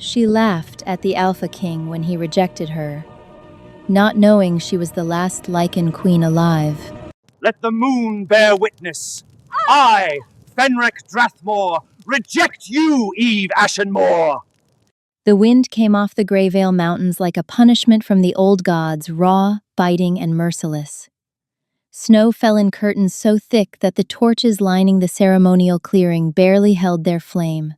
She laughed at the Alpha King when he rejected her, not knowing she was the last Lycan queen alive. Let the moon bear witness. I, Fenric Drathmore, reject you, Eve Ashenmore. The wind came off the Greyvale Mountains like a punishment from the old gods, raw, biting, and merciless. Snow fell in curtains so thick that the torches lining the ceremonial clearing barely held their flame.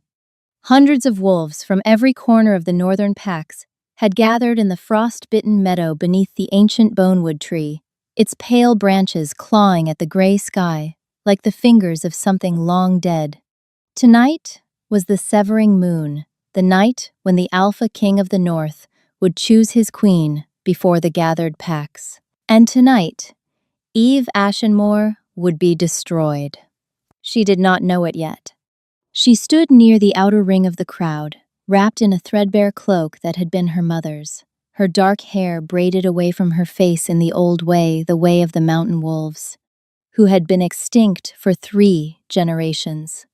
Hundreds of wolves from every corner of the northern packs had gathered in the frost-bitten meadow beneath the ancient bonewood tree, its pale branches clawing at the gray sky like the fingers of something long dead. Tonight was the severing moon, the night when the Alpha King of the North would choose his queen before the gathered packs. And tonight, Eve Ashenmore would be destroyed. She did not know it yet. She stood near the outer ring of the crowd, wrapped in a threadbare cloak that had been her mother's, her dark hair braided away from her face in the old way, the way of the mountain wolves, who had been extinct for 3 generations.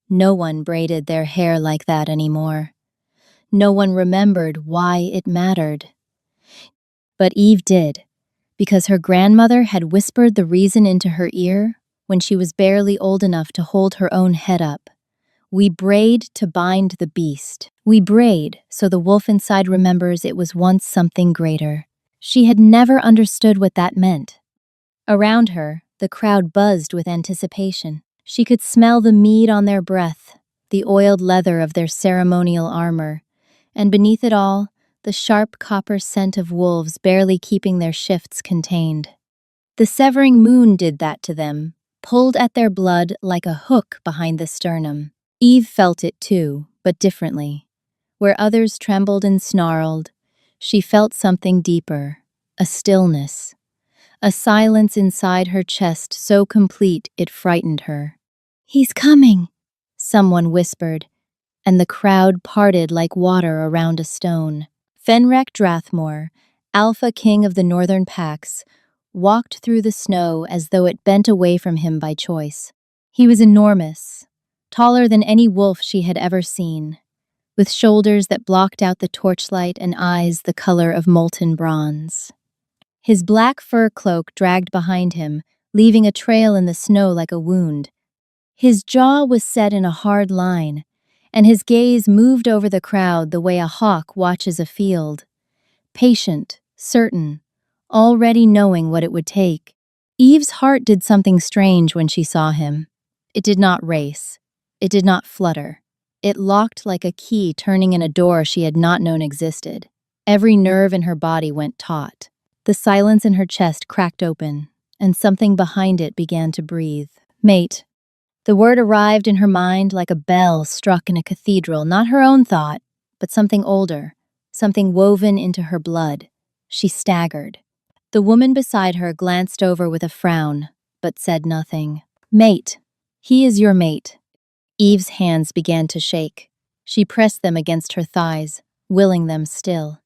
No one braided their hair like that anymore. No one remembered why it mattered. But Eve did, because her grandmother had whispered the reason into her ear when she was barely old enough to hold her own head up. We braid to bind the beast. We braid so the wolf inside remembers it was once something greater. She had never understood what that meant. Around her, the crowd buzzed with anticipation. She could smell the mead on their breath, the oiled leather of their ceremonial armor, and beneath it all, the sharp copper scent of wolves barely keeping their shifts contained. The severing moon did that to them, pulled at their blood like a hook behind the sternum. Eve felt it too, but differently. Where others trembled and snarled, she felt something deeper, a stillness, a silence inside her chest so complete it frightened her. "He's coming," someone whispered, and the crowd parted like water around a stone. Fenric Drathmore, Alpha King of the Northern Packs, walked through the snow as though it bent away from him by choice. He was enormous, taller than any wolf she had ever seen, with shoulders that blocked out the torchlight and eyes the color of molten bronze. His black fur cloak dragged behind him, leaving a trail in the snow like a wound. His jaw was set in a hard line, and his gaze moved over the crowd the way a hawk watches a field. Patient, certain, already knowing what it would take. Eve's heart did something strange when she saw him. It did not race. It did not flutter. It locked like a key turning in a door she had not known existed. Every nerve in her body went taut. The silence in her chest cracked open, and something behind it began to breathe. "Mate." The word arrived in her mind like a bell struck in a cathedral, not her own thought, but something older, something woven into her blood. She staggered. The woman beside her glanced over with a frown, but said nothing. "Mate. He is your mate." Eve's hands began to shake. She pressed them against her thighs, willing them still.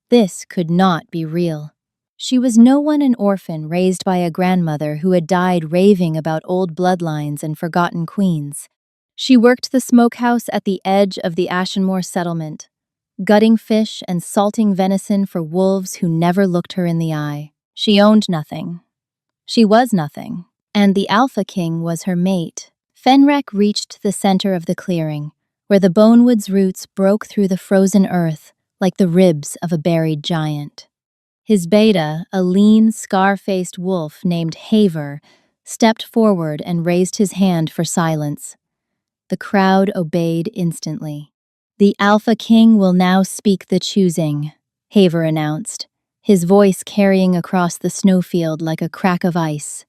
This could not be real. She was no one an orphan raised by a grandmother who had died raving about old bloodlines and forgotten queens. She worked the smokehouse at the edge of the Ashenmore settlement, gutting fish and salting venison for wolves who never looked her in the eye. She owned nothing. She was nothing, and the Alpha King was her mate. Fenric reached the center of the clearing, where the bonewood's roots broke through the frozen earth like the ribs of a buried giant. His beta, a lean, scar-faced wolf named Haver, stepped forward and raised his hand for silence. The crowd obeyed instantly. "The Alpha King will now speak the choosing," Haver announced, his voice carrying across the snowfield like a crack of ice.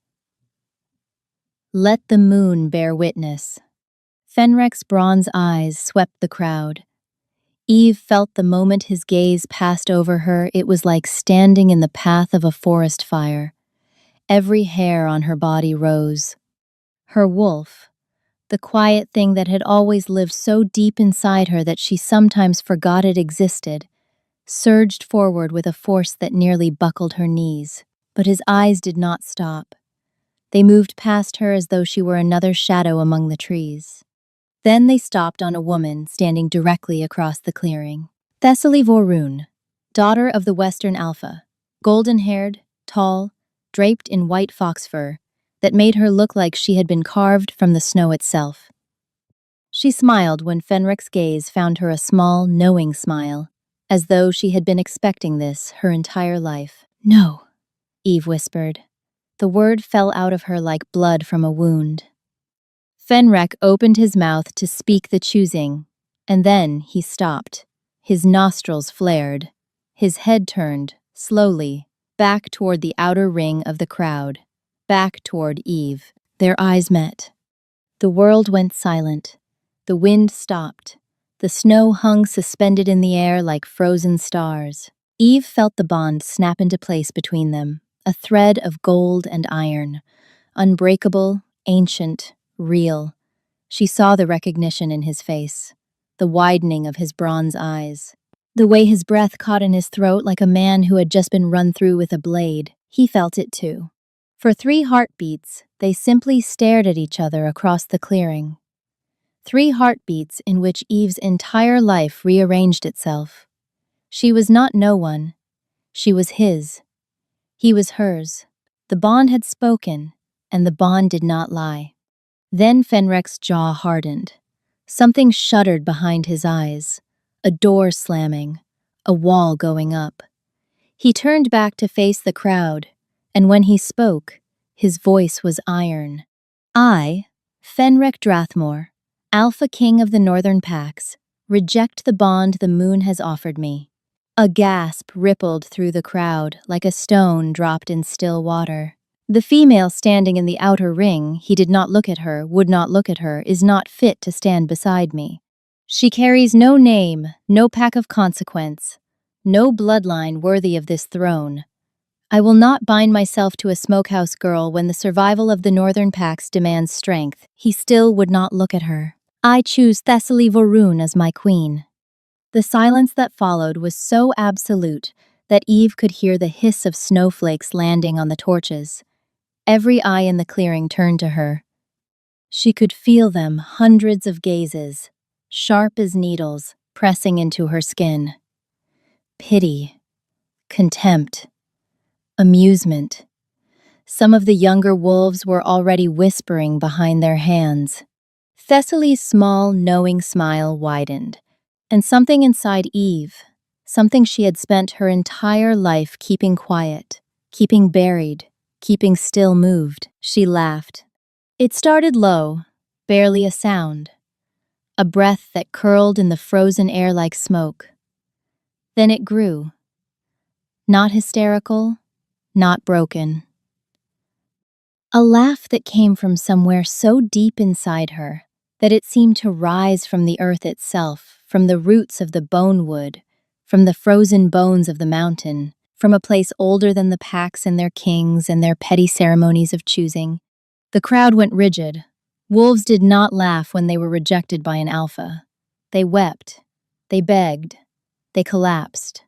"Let the moon bear witness." Fenric's bronze eyes swept the crowd. Eve felt the moment his gaze passed over her, it was like standing in the path of a forest fire. Every hair on her body rose. Her wolf, the quiet thing that had always lived so deep inside her that she sometimes forgot it existed, surged forward with a force that nearly buckled her knees. But his eyes did not stop. They moved past her as though she were another shadow among the trees. Then they stopped on a woman standing directly across the clearing. Thessaly Vorun, daughter of the Western Alpha, golden-haired, tall, draped in white fox fur, that made her look like she had been carved from the snow itself. She smiled when Fenric's gaze found her a small, knowing smile, as though she had been expecting this her entire life. "No," Eve whispered. The word fell out of her like blood from a wound. Fenric opened his mouth to speak the choosing, and then he stopped. His nostrils flared. His head turned, slowly, back toward the outer ring of the crowd, back toward Eve. Their eyes met. The world went silent. The wind stopped. The snow hung suspended in the air like frozen stars. Eve felt the bond snap into place between them, a thread of gold and iron, unbreakable, ancient, real. She saw the recognition in his face, the widening of his bronze eyes, the way his breath caught in his throat like a man who had just been run through with a blade. He felt it too. For 3 heartbeats, they simply stared at each other across the clearing. 3 heartbeats in which Eve's entire life rearranged itself. She was not no one. She was his. He was hers. The bond had spoken, and the bond did not lie. Then Fenric's jaw hardened. Something shuddered behind his eyes. A door slamming. A wall going up. He turned back to face the crowd, and when he spoke, his voice was iron. "I, Fenric Drathmore, Alpha King of the Northern Pax, reject the bond the moon has offered me." A gasp rippled through the crowd like a stone dropped in still water. The female standing in the outer ring, he did not look at her, would not look at her, is not fit to stand beside me. She carries no name, no pack of consequence, no bloodline worthy of this throne. I will not bind myself to a smokehouse girl when the survival of the Northern Pax demands strength. He still would not look at her. I choose Thessaly Vorun as my queen. The silence that followed was so absolute that Eve could hear the hiss of snowflakes landing on the torches. Every eye in the clearing turned to her. She could feel them, hundreds of gazes, sharp as needles, pressing into her skin. Pity, contempt, amusement. Some of the younger wolves were already whispering behind their hands. Thessaly's small, knowing smile widened, and something inside Eve, something she had spent her entire life keeping quiet, keeping buried, keeping still moved. She laughed. It started low, barely a sound, a breath that curled in the frozen air like smoke. Then it grew. Not hysterical, not broken. A laugh that came from somewhere so deep inside her that it seemed to rise from the earth itself, from the roots of the bone wood, from the frozen bones of the mountain, from a place older than the Pax and their kings and their petty ceremonies of choosing. The crowd went rigid. Wolves did not laugh when they were rejected by an alpha. They wept. They begged. They collapsed.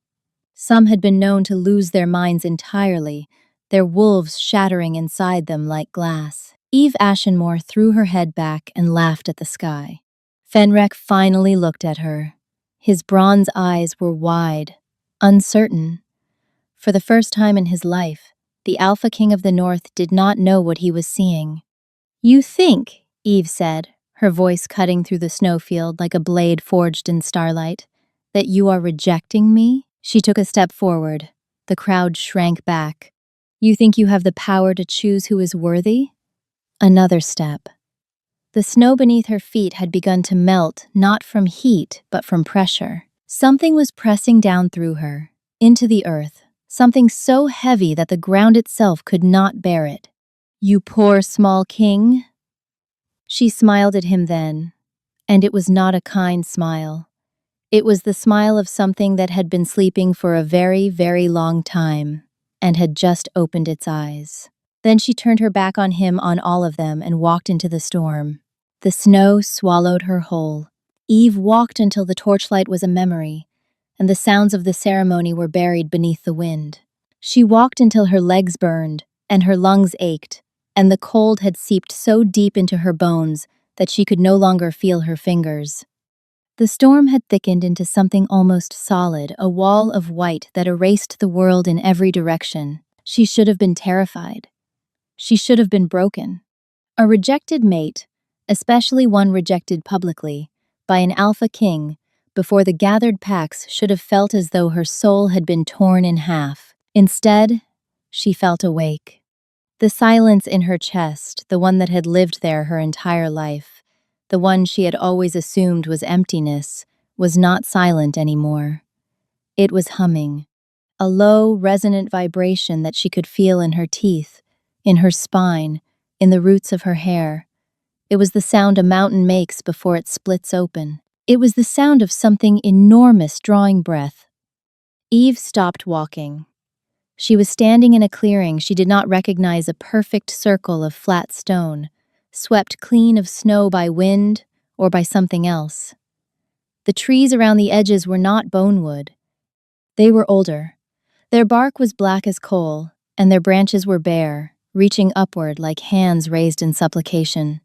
Some had been known to lose their minds entirely, their wolves shattering inside them like glass. Eve Ashenmore threw her head back and laughed at the sky. Fenric finally looked at her. His bronze eyes were wide, uncertain. For the first time in his life, the Alpha King of the North did not know what he was seeing. "You think," Eve said, her voice cutting through the snowfield like a blade forged in starlight, "that you are rejecting me?" She took a step forward. The crowd shrank back. "You think you have the power to choose who is worthy?" Another step. The snow beneath her feet had begun to melt, not from heat, but from pressure. Something was pressing down through her, into the earth, something so heavy that the ground itself could not bear it. "You poor small king?" She smiled at him then, and it was not a kind smile. It was the smile of something that had been sleeping for a very, very long time, and had just opened its eyes. Then she turned her back on him, on all of them, and walked into the storm. The snow swallowed her whole. Eve walked until the torchlight was a memory, and the sounds of the ceremony were buried beneath the wind. She walked until her legs burned, and her lungs ached, and the cold had seeped so deep into her bones that she could no longer feel her fingers. The storm had thickened into something almost solid, a wall of white that erased the world in every direction. She should have been terrified. She should have been broken. A rejected mate, especially one rejected publicly, by an alpha king, before the gathered packs should have felt as though her soul had been torn in half. Instead, she felt awake. The silence in her chest, the one that had lived there her entire life, the one she had always assumed was emptiness, was not silent anymore. It was humming, a low, resonant vibration that she could feel in her teeth, in her spine, in the roots of her hair. It was the sound a mountain makes before it splits open. It was the sound of something enormous drawing breath. Eve stopped walking. She was standing in a clearing she did not recognize, a perfect circle of flat stone, swept clean of snow by wind or by something else. The trees around the edges were not bonewood. They were older. Their bark was black as coal, and their branches were bare, reaching upward like hands raised in supplication.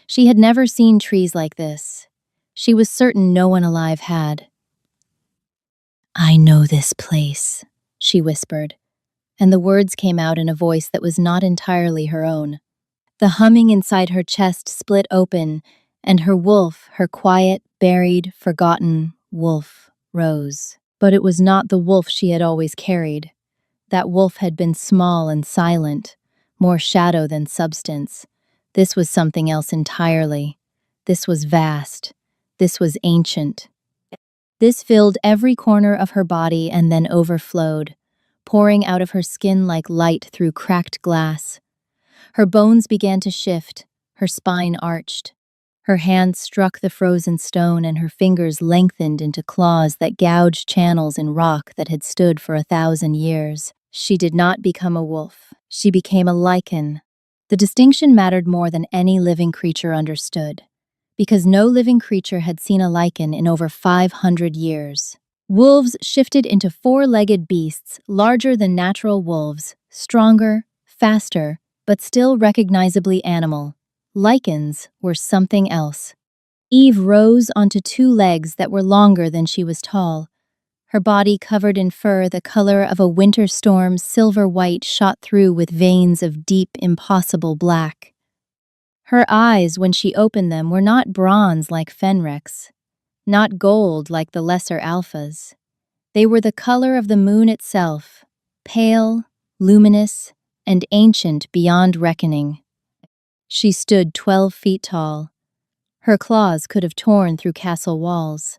She had never seen trees like this. She was certain no one alive had. "I know this place," she whispered, and the words came out in a voice that was not entirely her own. The humming inside her chest split open, and her wolf, her quiet, buried, forgotten wolf, rose. But it was not the wolf she had always carried. That wolf had been small and silent, more shadow than substance. This was something else entirely. This was vast. This was ancient. This filled every corner of her body and then overflowed, pouring out of her skin like light through cracked glass. Her bones began to shift, her spine arched. Her hands struck the frozen stone and her fingers lengthened into claws that gouged channels in rock that had stood for 1,000 years. She did not become a wolf. She became a lichen. The distinction mattered more than any living creature understood, because no living creature had seen a lichen in over 500 years. Wolves shifted into four-legged beasts, larger than natural wolves, stronger, faster, but still recognizably animal. Lichens were something else. Eve rose onto two legs that were longer than she was tall. Her body covered in fur the color of a winter storm's silver white shot through with veins of deep, impossible black. Her eyes, when she opened them, were not bronze like Fenric's, not gold like the lesser alphas. They were the color of the moon itself, pale, luminous, and ancient beyond reckoning. She stood 12 feet tall. Her claws could have torn through castle walls.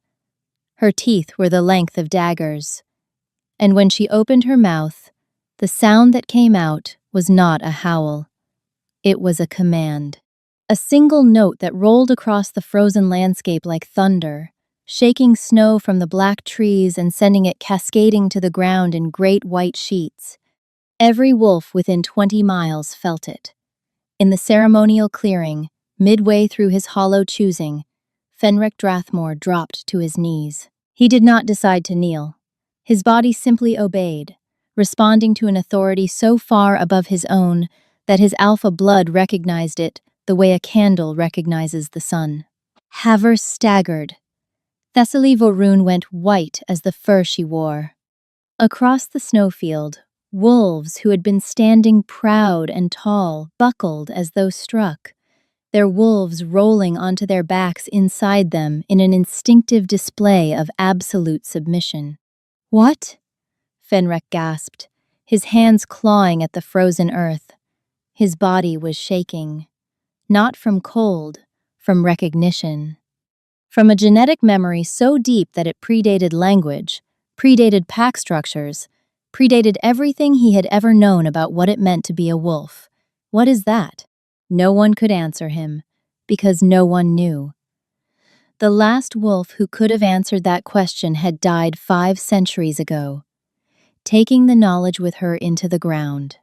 Her teeth were the length of daggers. And when she opened her mouth, the sound that came out was not a howl. It was a command. A single note that rolled across the frozen landscape like thunder, shaking snow from the black trees and sending it cascading to the ground in great white sheets. Every wolf within 20 miles felt it. In the ceremonial clearing, midway through his hollow choosing, Fenric Drathmore dropped to his knees. He did not decide to kneel. His body simply obeyed, responding to an authority so far above his own that his alpha blood recognized it the way a candle recognizes the sun. Havers staggered. Thessaly Vorun went white as the fur she wore. Across the snowfield, wolves who had been standing proud and tall buckled as though struck, their wolves rolling onto their backs inside them in an instinctive display of absolute submission. "What?" Fenrec gasped, his hands clawing at the frozen earth. His body was shaking. Not from cold, from recognition. From a genetic memory so deep that it predated language, predated pack structures, predated everything he had ever known about what it meant to be a wolf. What is that? No one could answer him, because no one knew. The last wolf who could have answered that question had died 5 centuries ago, taking the knowledge with her into the ground.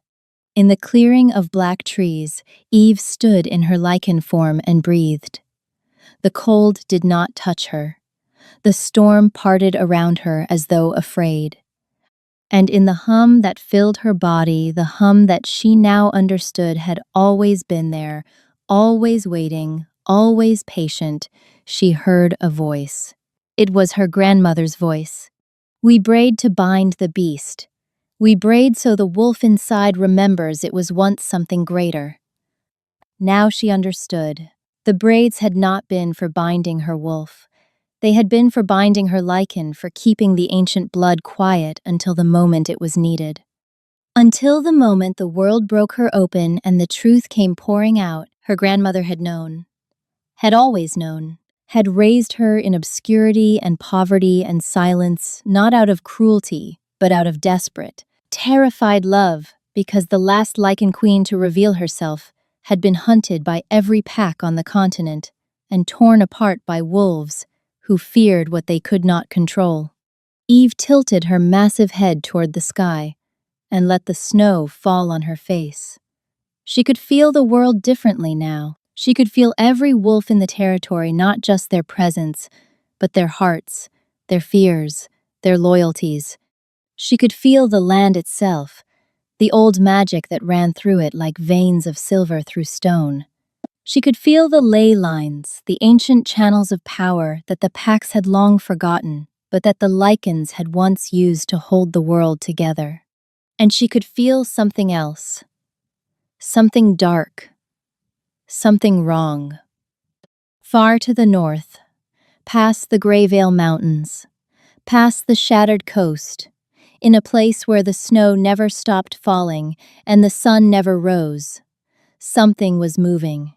In the clearing of black trees, Eve stood in her lichen form and breathed. The cold did not touch her. The storm parted around her as though afraid. And in the hum that filled her body, the hum that she now understood had always been there, always waiting, always patient, she heard a voice. It was her grandmother's voice. We braid to bind the beast. We braid so the wolf inside remembers it was once something greater. Now she understood. The braids had not been for binding her wolf. They had been for binding her lichen, for keeping the ancient blood quiet until the moment it was needed. Until the moment the world broke her open and the truth came pouring out, her grandmother had known. Had always known. Had raised her in obscurity and poverty and silence, not out of cruelty, but out of desperate, terrified love, because the last lichen queen to reveal herself had been hunted by every pack on the continent and torn apart by wolves who feared what they could not control. Eve tilted her massive head toward the sky and let the snow fall on her face. She could feel the world differently now. She could feel every wolf in the territory, not just their presence, but their hearts, their fears, their loyalties. She could feel the land itself, the old magic that ran through it like veins of silver through stone. She could feel the ley lines, the ancient channels of power that the packs had long forgotten, but that the lichens had once used to hold the world together. And she could feel something else. Something dark. Something wrong. Far to the north, past the Greyvale Mountains, past the shattered coast, in a place where the snow never stopped falling and the sun never rose, something was moving.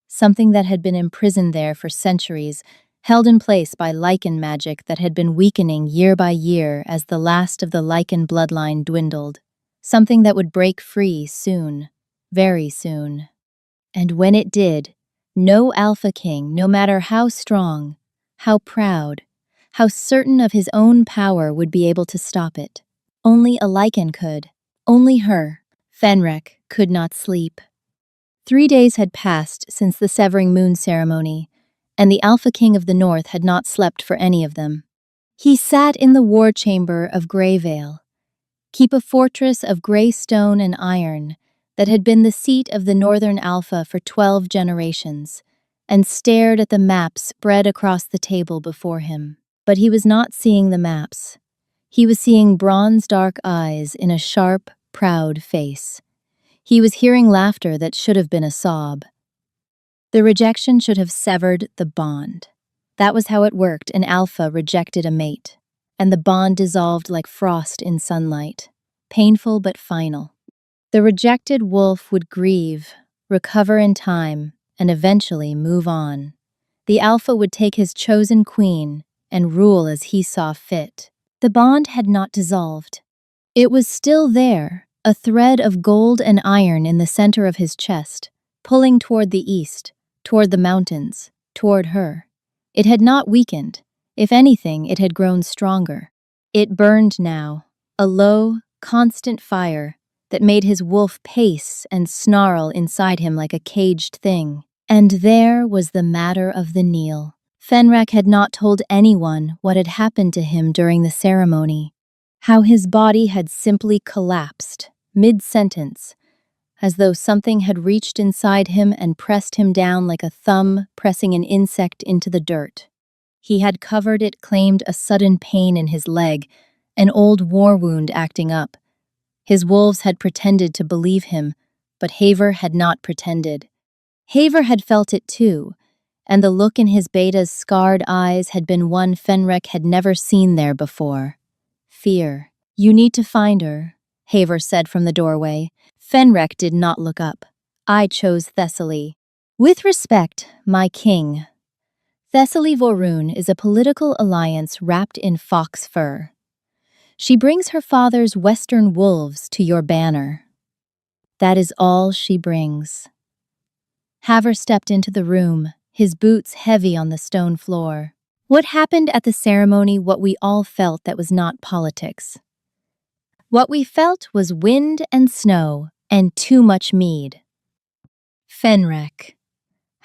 Something that had been imprisoned there for centuries, held in place by lichen magic that had been weakening year by year as the last of the lichen bloodline dwindled. Something that would break free soon, very soon. And when it did, no Alpha King, no matter how strong, how proud, how certain of his own power, would be able to stop it. Only a lichen could. Only her. Fenrek could not sleep. 3 days had passed since the Severing Moon ceremony, and the Alpha King of the North had not slept for any of them. He sat in the war chamber of Greyvale, keep a fortress of grey stone and iron that had been the seat of the Northern Alpha for 12 generations, and stared at the maps spread across the table before him. But he was not seeing the maps. He was seeing bronze-dark eyes in a sharp, proud face. He was hearing laughter that should have been a sob. The rejection should have severed the bond. That was how it worked. An alpha rejected a mate, and the bond dissolved like frost in sunlight, painful but final. The rejected wolf would grieve, recover in time, and eventually move on. The alpha would take his chosen queen and rule as he saw fit. The bond had not dissolved. It was still there, a thread of gold and iron in the center of his chest, pulling toward the east, toward the mountains, toward her. It had not weakened. If anything, it had grown stronger. It burned now, a low, constant fire that made his wolf pace and snarl inside him like a caged thing. And there was the matter of the kneel. Fenrek had not told anyone what had happened to him during the ceremony, how his body had simply collapsed, mid-sentence, as though something had reached inside him and pressed him down like a thumb pressing an insect into the dirt. He had covered it, claimed a sudden pain in his leg, an old war wound acting up. His wolves had pretended to believe him, but Haver had not pretended. Haver had felt it too, and the look in his beta's scarred eyes had been one Fenrek had never seen there before. Fear. "You need to find her," Haver said from the doorway. Fenrek did not look up. "I chose Thessaly. With respect, my king. Thessaly Vorun is a political alliance wrapped in fox fur. She brings her father's western wolves to your banner. That is all she brings." Haver stepped into the room, his boots heavy on the stone floor. What happened at the ceremony, what we all felt, that was not politics. What we felt was wind and snow and too much mead. Fenrek.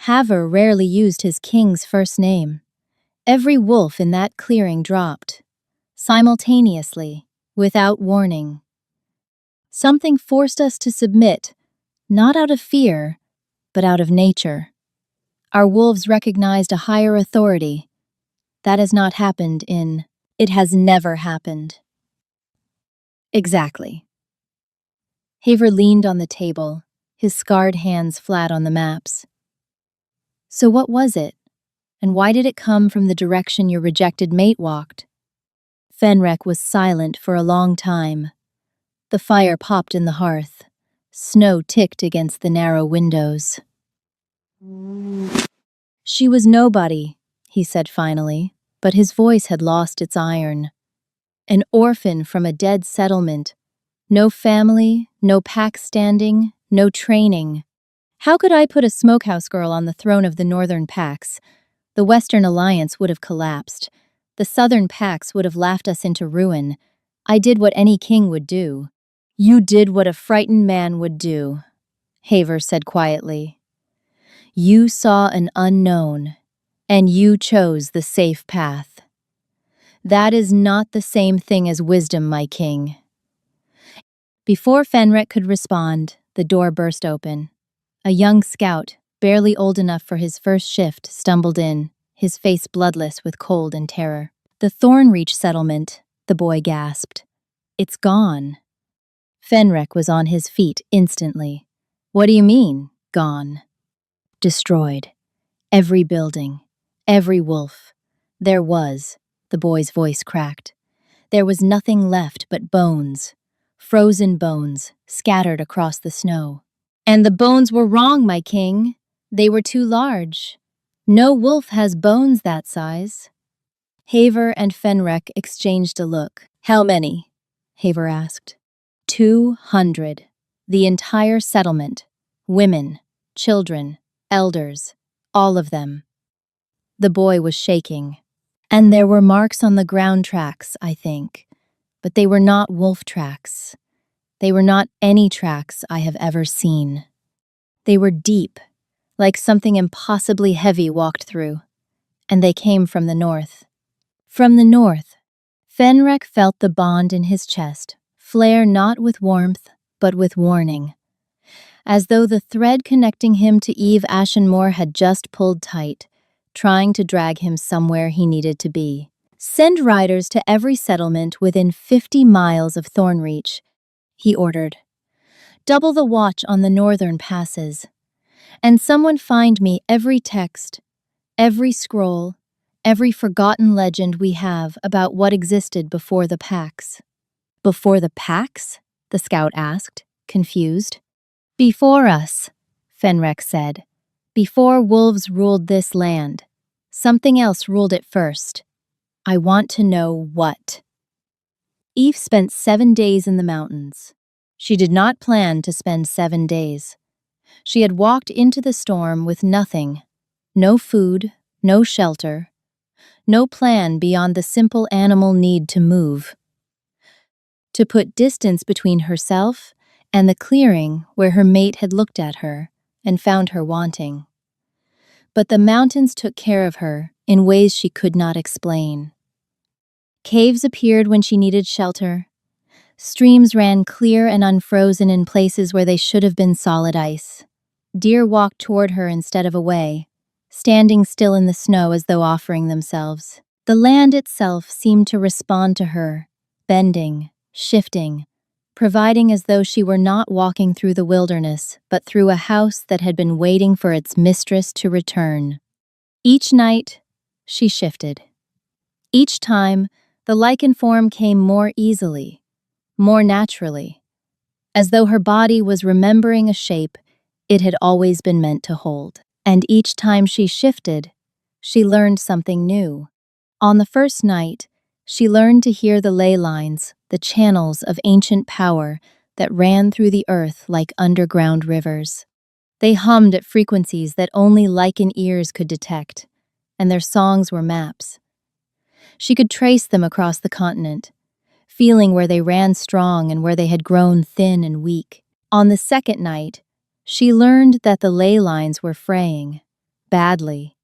Haver rarely used his king's first name. Every wolf in that clearing dropped, simultaneously, without warning. Something forced us to submit, not out of fear, but out of nature. Our wolves recognized a higher authority. That has not happened in... It has never happened. Exactly. Haver leaned on the table, his scarred hands flat on the maps. So what was it? And why did it come from the direction your rejected mate walked? Fenrek was silent for a long time. The fire popped in the hearth. Snow ticked against the narrow windows. She was nobody, he said finally, but his voice had lost its iron. An orphan from a dead settlement. No family, no pack standing, no training. How could I put a smokehouse girl on the throne of the northern packs? The Western Alliance would have collapsed. The southern packs would have laughed us into ruin. I did what any king would do. You did what a frightened man would do, Haver said quietly. You saw an unknown, and you chose the safe path. That is not the same thing as wisdom, my king. Before Fenrek could respond, the door burst open. A young scout, barely old enough for his first shift, stumbled in, his face bloodless with cold and terror. The Thornreach settlement, the boy gasped. It's gone. Fenrek was on his feet instantly. What do you mean, gone? Destroyed. Every building. Every wolf. There was, the boy's voice cracked. There was nothing left but bones. Frozen bones, scattered across the snow. And the bones were wrong, my king. They were too large. No wolf has bones that size. Haver and Fenrek exchanged a look. How many? Haver asked. 200. The entire settlement. Women, children, elders, all of them. The boy was shaking. And there were marks on the ground tracks, I think. But they were not wolf tracks. They were not any tracks I have ever seen. They were deep, like something impossibly heavy walked through. And they came from the north. From the north. Fenrek felt the bond in his chest flare not with warmth, but with warning. As though the thread connecting him to Eve Ashenmore had just pulled tight, trying to drag him somewhere he needed to be. Send riders to every settlement within 50 miles of Thornreach, he ordered. Double the watch on the northern passes. And someone find me every text, every scroll, every forgotten legend we have about what existed before the packs. Before the packs? The scout asked, confused. Before us, Fenrek said. Before wolves ruled this land. Something else ruled it first. I want to know what. Eve spent 7 days in the mountains. She did not plan to spend 7 days. She had walked into the storm with nothing. No food, no shelter, no plan beyond the simple animal need to move. To put distance between herself and the clearing where her mate had looked at her and found her wanting. But the mountains took care of her in ways she could not explain. Caves appeared when she needed shelter. Streams ran clear and unfrozen in places where they should have been solid ice. Deer walked toward her instead of away, standing still in the snow as though offering themselves. The land itself seemed to respond to her, bending, shifting, providing as though she were not walking through the wilderness, but through a house that had been waiting for its mistress to return. Each night, she shifted. Each time, the lichen form came more easily, more naturally, as though her body was remembering a shape it had always been meant to hold. And each time she shifted, she learned something new. On the first night, she learned to hear the ley lines, the channels of ancient power that ran through the earth like underground rivers. They hummed at frequencies that only lichen ears could detect, and their songs were maps. She could trace them across the continent, feeling where they ran strong and where they had grown thin and weak. On the second night, she learned that the ley lines were fraying, badly.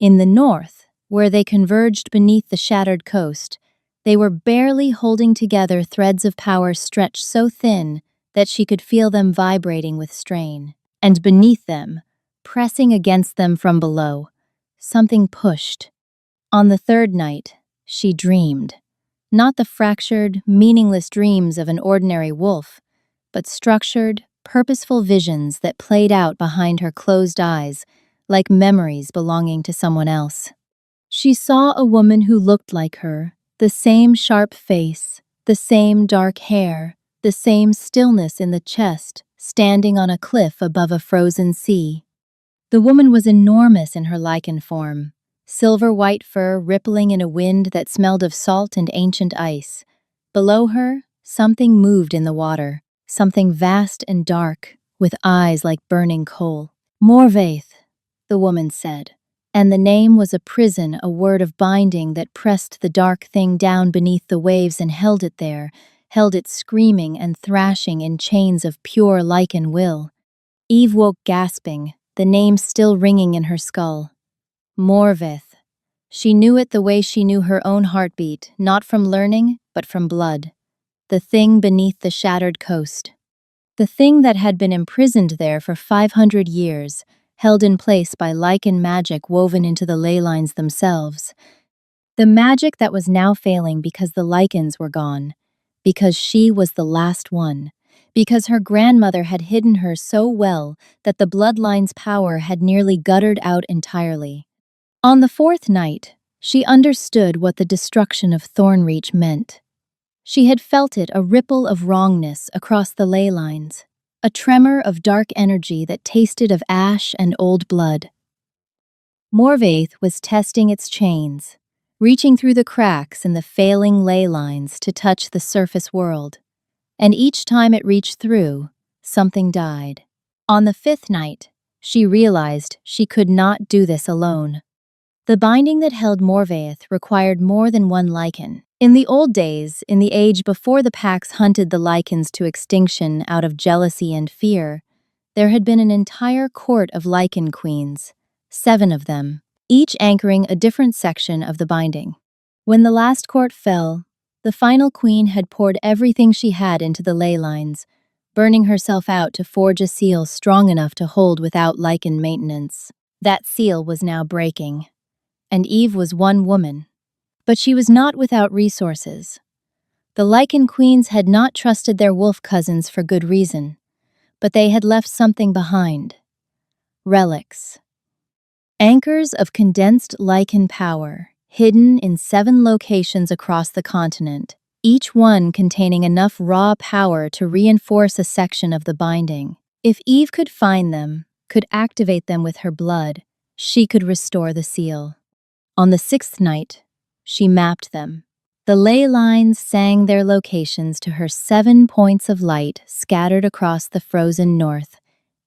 In the north, where they converged beneath the shattered coast, they were barely holding together threads of power stretched so thin that she could feel them vibrating with strain. And beneath them, pressing against them from below. Something pushed. On the third night, she dreamed. Not the fractured, meaningless dreams of an ordinary wolf, but structured, purposeful visions that played out behind her closed eyes, like memories belonging to someone else. She saw a woman who looked like her, the same sharp face, the same dark hair, the same stillness in the chest, standing on a cliff above a frozen sea. The woman was enormous in her lichen form, silver-white fur rippling in a wind that smelled of salt and ancient ice. Below her, something moved in the water, something vast and dark, with eyes like burning coal. Morvaith, the woman said, and the name was a prison, a word of binding that pressed the dark thing down beneath the waves and held it there, held it screaming and thrashing in chains of pure lichen will. Eve woke gasping, the name still ringing in her skull. Morvith. She knew it the way she knew her own heartbeat, not from learning, but from blood. The thing beneath the shattered coast. The thing that had been imprisoned there for 500 years, held in place by lichen magic woven into the ley lines themselves. The magic that was now failing because the lichens were gone, because she was the last one, because her grandmother had hidden her so well that the bloodline's power had nearly guttered out entirely. On the fourth night, she understood what the destruction of Thornreach meant. She had felt it, a ripple of wrongness across the ley lines, a tremor of dark energy that tasted of ash and old blood. Morvaith was testing its chains, reaching through the cracks in the failing ley lines to touch the surface world. And each time it reached through, something died. On the fifth night, she realized she could not do this alone. The binding that held Morvaith required more than one lichen. In the old days, in the age before the packs hunted the lichens to extinction out of jealousy and fear, there had been an entire court of lichen queens, 7 of them, each anchoring a different section of the binding. When the last court fell, the final queen had poured everything she had into the ley lines, burning herself out to forge a seal strong enough to hold without lichen maintenance. That seal was now breaking, and Eve was one woman. But she was not without resources. The lichen queens had not trusted their wolf cousins for good reason, but they had left something behind. Relics. Anchors of condensed lichen power, hidden in 7 locations across the continent, each one containing enough raw power to reinforce a section of the binding. If Eve could find them, could activate them with her blood, she could restore the seal. On the 6th night, she mapped them. The ley lines sang their locations to her 7 points of light scattered across the frozen north,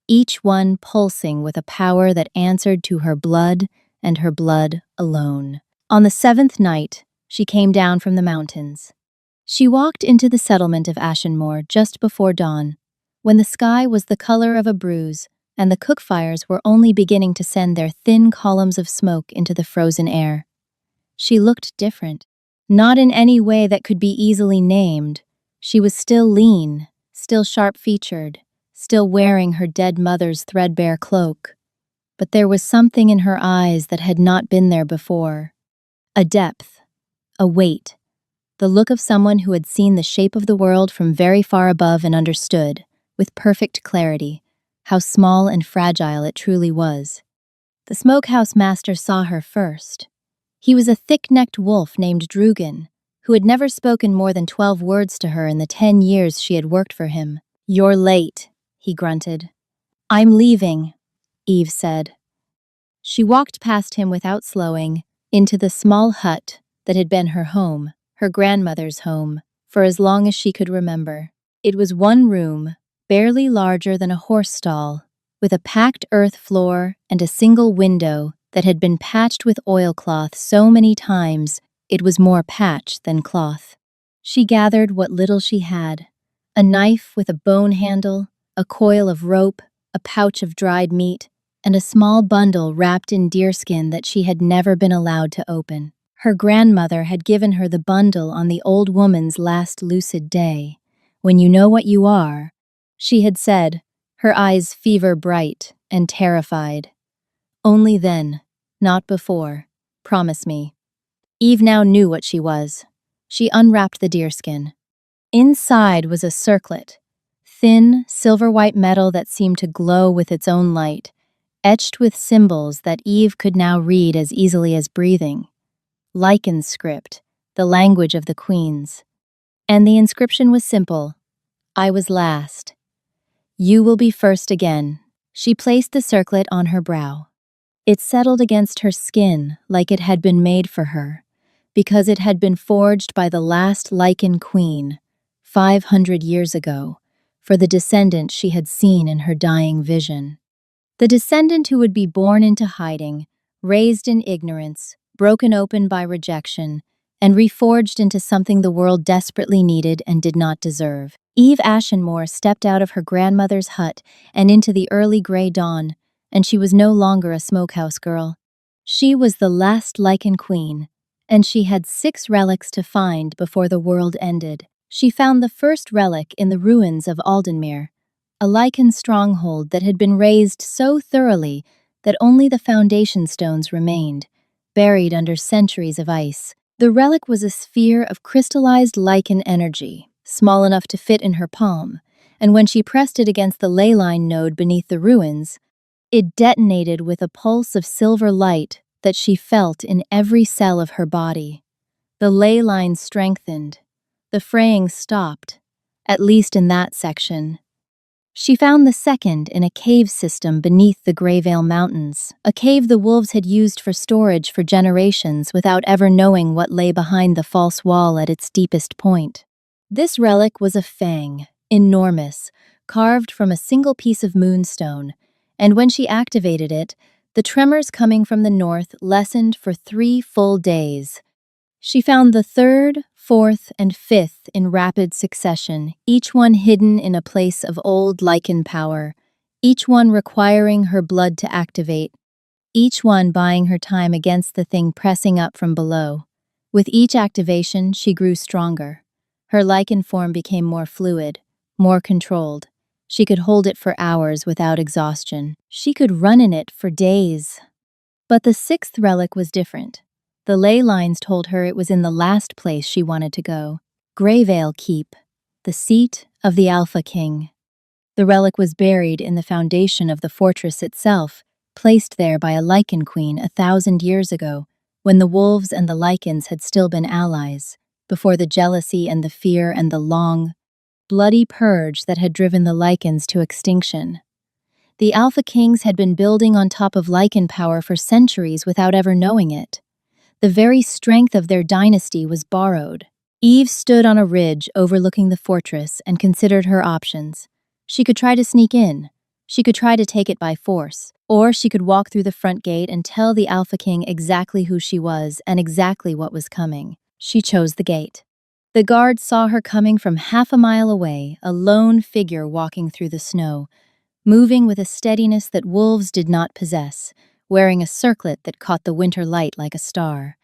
each one pulsing with a power that answered to her blood and her blood alone. On the 7th night, she came down from the mountains. She walked into the settlement of Ashenmoor just before dawn, when the sky was the color of a bruise and the cook fires were only beginning to send their thin columns of smoke into the frozen air. She looked different, not in any way that could be easily named. She was still lean, still sharp-featured, still wearing her dead mother's threadbare cloak. But there was something in her eyes that had not been there before. A depth, a weight, the look of someone who had seen the shape of the world from very far above and understood, with perfect clarity, how small and fragile it truly was. The smokehouse master saw her first. He was a thick-necked wolf named Drugan, who had never spoken more than 12 words to her in the 10 years she had worked for him. "You're late," he grunted. "I'm leaving," Eve said. She walked past him without slowing, into the small hut that had been her home, her grandmother's home, for as long as she could remember. It was one room, barely larger than a horse stall, with a packed earth floor and a single window that had been patched with oilcloth so many times it was more patch than cloth. She gathered what little she had: a knife with a bone handle, a coil of rope, a pouch of dried meat, and a small bundle wrapped in deerskin that she had never been allowed to open. Her grandmother had given her the bundle on the old woman's last lucid day. "When you know what you are," she had said, her eyes fever bright and terrified. Only then, not before. Promise me. Eve now knew what she was. She unwrapped the deerskin. Inside was a circlet, thin, silver-white metal that seemed to glow with its own light, etched with symbols that Eve could now read as easily as breathing. Lycan script, the language of the queens. And the inscription was simple. I was last. You will be first again. She placed the circlet on her brow. It settled against her skin like it had been made for her, because it had been forged by the last Lycan queen, 500 years ago, for the descendant she had seen in her dying vision. The descendant who would be born into hiding, raised in ignorance, broken open by rejection, and reforged into something the world desperately needed and did not deserve. Eve Ashenmore stepped out of her grandmother's hut and into the early gray dawn, and she was no longer a smokehouse girl. She was the last Lycan queen, and she had 6 relics to find before the world ended. She found the first relic in the ruins of Aldenmere, a Lycan stronghold that had been razed so thoroughly that only the foundation stones remained, buried under centuries of ice. The relic was a sphere of crystallized Lycan energy, small enough to fit in her palm, and when she pressed it against the ley line node beneath the ruins, it detonated with a pulse of silver light that she felt in every cell of her body. The ley line strengthened. The fraying stopped, at least in that section. She found the second in a cave system beneath the Greyvale Mountains, a cave the wolves had used for storage for generations without ever knowing what lay behind the false wall at its deepest point. This relic was a fang, enormous, carved from a single piece of moonstone, and when she activated it, the tremors coming from the north lessened for 3 full days. She found the 3rd, 4th, and 5th in rapid succession, each one hidden in a place of old Lycan power, each one requiring her blood to activate, each one buying her time against the thing pressing up from below. With each activation, she grew stronger. Her Lycan form became more fluid, more controlled. She could hold it for hours without exhaustion. She could run in it for days. But the 6th relic was different. The ley lines told her it was in the last place she wanted to go, Greyvale Keep, the seat of the Alpha King. The relic was buried in the foundation of the fortress itself, placed there by a Lycan queen 1,000 years ago, when the wolves and the Lycans had still been allies, before the jealousy and the fear and the long, bloody purge that had driven the Lycans to extinction. The Alpha Kings had been building on top of Lycan power for centuries without ever knowing it. The very strength of their dynasty was borrowed. Eve stood on a ridge overlooking the fortress and considered her options. She could try to sneak in. She could try to take it by force. Or she could walk through the front gate and tell the Alpha King exactly who she was and exactly what was coming. She chose the gate. The guards saw her coming from half a mile away, a lone figure walking through the snow, moving with a steadiness that wolves did not possess, wearing a circlet that caught the winter light like a star.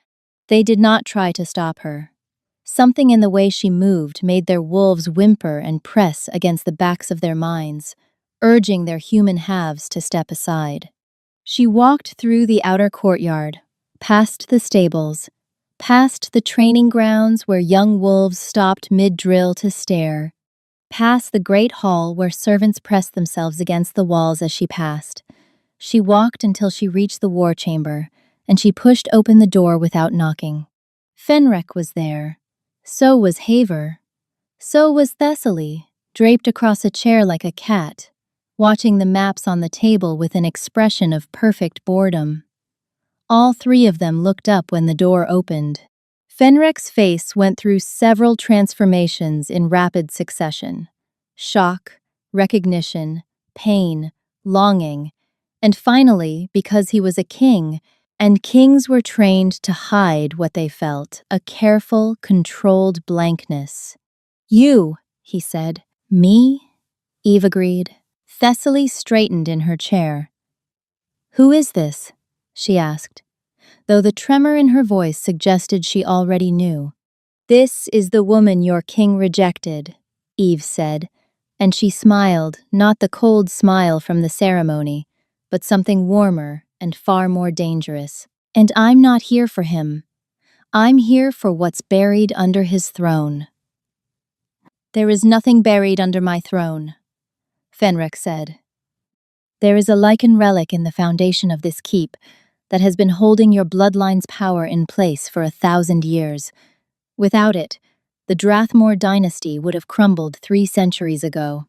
They did not try to stop her. Something in the way she moved made their wolves whimper and press against the backs of their minds, urging their human halves to step aside. She walked through the outer courtyard, past the stables, past the training grounds where young wolves stopped mid-drill to stare, past the great hall where servants pressed themselves against the walls as she passed. She walked until she reached the war chamber, and she pushed open the door without knocking. Fenrek was there. So was Haver. So was Thessaly, draped across a chair like a cat, watching the maps on the table with an expression of perfect boredom. All 3 of them looked up when the door opened. Fenrek's face went through several transformations in rapid succession. Shock, recognition, pain, longing, and finally, because he was a king, and kings were trained to hide what they felt, a careful, controlled blankness. You, he said. Me? Eve agreed. Thessaly straightened in her chair. Who is this? She asked, though the tremor in her voice suggested she already knew. This is the woman your king rejected, Eve said, and she smiled, not the cold smile from the ceremony, but something warmer and far more dangerous. And I'm not here for him. I'm here for what's buried under his throne. There is nothing buried under my throne, Fenric said. There is a lichen relic in the foundation of this keep that has been holding your bloodline's power in place for 1,000 years. Without it, the Drathmore dynasty would have crumbled 3 centuries ago.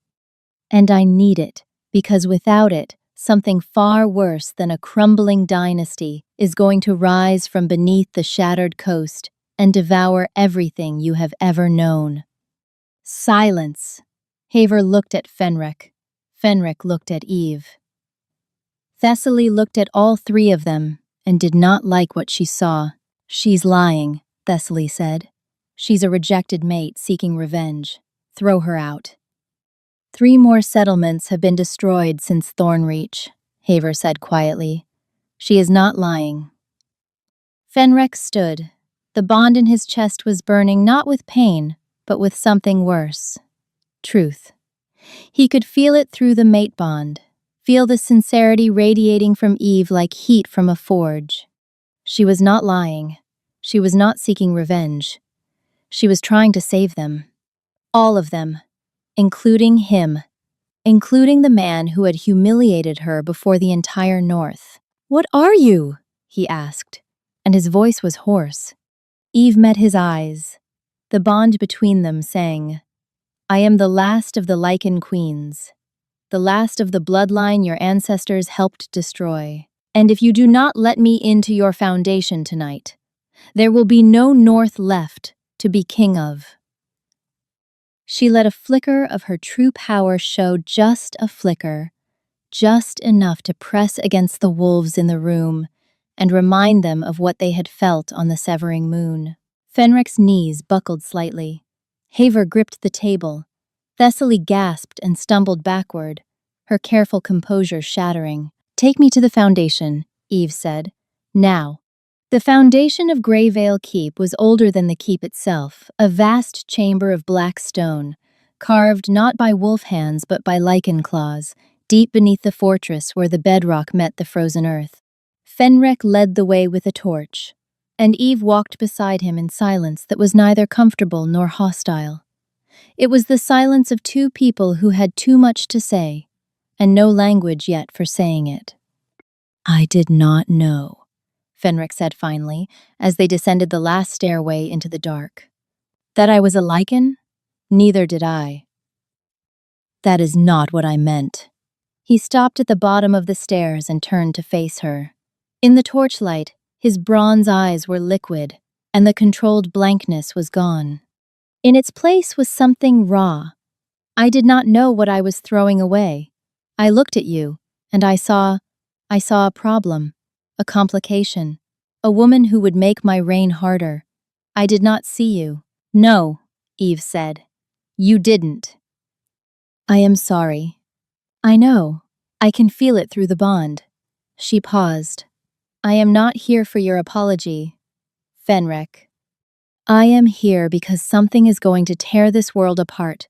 And I need it, because without it, something far worse than a crumbling dynasty is going to rise from beneath the shattered coast and devour everything you have ever known. Silence. Haver looked at Fenric. Fenric looked at Eve. Thessaly looked at all 3 of them and did not like what she saw. She's lying, Thessaly said. She's a rejected mate seeking revenge. Throw her out. 3 more settlements have been destroyed since Thornreach, Haver said quietly. She is not lying. Fenric stood. The bond in his chest was burning not with pain, but with something worse. Truth. He could feel it through the mate bond, feel the sincerity radiating from Eve like heat from a forge. She was not lying. She was not seeking revenge. She was trying to save them. All of them. Including him. Including the man who had humiliated her before the entire North. "What are you?" he asked, and his voice was hoarse. Eve met his eyes. The bond between them sang, "I am the last of the Lichen Queens, the last of the bloodline your ancestors helped destroy. And if you do not let me into your foundation tonight, there will be no North left to be king of." She let a flicker of her true power show, just a flicker, just enough to press against the wolves in the room and remind them of what they had felt on the severing moon. Fenric's knees buckled slightly. Haver gripped the table. Thessaly gasped and stumbled backward, her careful composure shattering. "Take me to the foundation," Eve said. "Now." The foundation of Greyvale Keep was older than the keep itself, a vast chamber of black stone, carved not by wolf hands but by lichen claws, deep beneath the fortress where the bedrock met the frozen earth. Fenric led the way with a torch, and Eve walked beside him in silence that was neither comfortable nor hostile. It was the silence of 2 people who had too much to say, and no language yet for saying it. "I did not know," Fenric said finally, as they descended the last stairway into the dark. "That I was a lichen? Neither did I." "That is not what I meant." He stopped at the bottom of the stairs and turned to face her. In the torchlight, his bronze eyes were liquid, and the controlled blankness was gone. In its place was something raw. "I did not know what I was throwing away. I looked at you, and I saw a problem, a complication, a woman who would make my reign harder. I did not see you." "No," Eve said. "You didn't." "I am sorry." "I know. I can feel it through the bond." She paused. "I am not here for your apology, Fenric. I am here because something is going to tear this world apart,